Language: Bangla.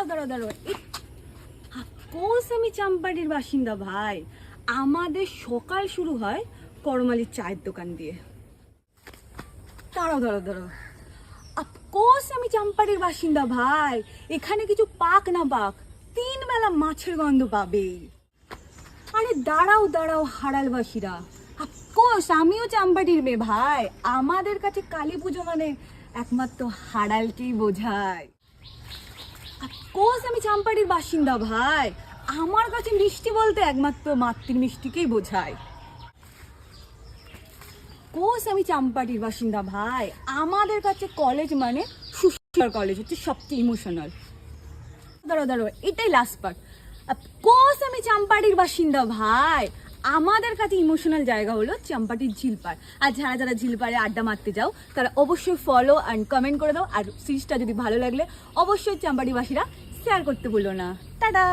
দাঁড়ো কোর্স আমি চাম্পাটির বাসিন্দা ভাই। আমাদের সকাল শুরু হয় করমালির চায়ের দোকান দিয়ে। দাঁড়াও কোর্স আমি চাম্পাটির বাসিন্দা ভাই। এখানে কিছু পাক না পাক 3 বেলা মাছের গন্ধ পাবে। আরে দাঁড়াও হারালবাসীরা, কোর্স আমিও চাম্পাটির মেয়ে ভাই। আমাদের কাছে কালী পুজো মানে একমাত্র হাড়ালকেই বোঝায়। কোর্স আমি চাম্পাটির বাসিন্দা ভাই। আমার কাছে মিষ্টি বলতে একমাত্র মাতৃ মিষ্টিকেই বোঝায়। কোর্স আমি চাম্পাটির বাসিন্দা ভাই। আমাদের কাছে কলেজ মানে সুশীলার কলেজ হচ্ছে সবচেয়ে ইমোশনাল। দাঁড়াও এটাই লাস্ট পার্ট। কোর্স আমি চাম্পাটির বাসিন্দা ভাই। আমাদের কাছে ইমোশনাল জায়গা হলো চাম্পাটির ঝিলপাড়। আর যারা ঝিলপাড়ে আড্ডা মারতে যাও তারা অবশ্যই ফলো অ্যান্ড কমেন্ট করে দাও। আর সিরিজটা যদি ভালো লাগলে অবশ্যই চাম্পাটিবাসীরা শেয়ার করতে ভুলো না। টাটা।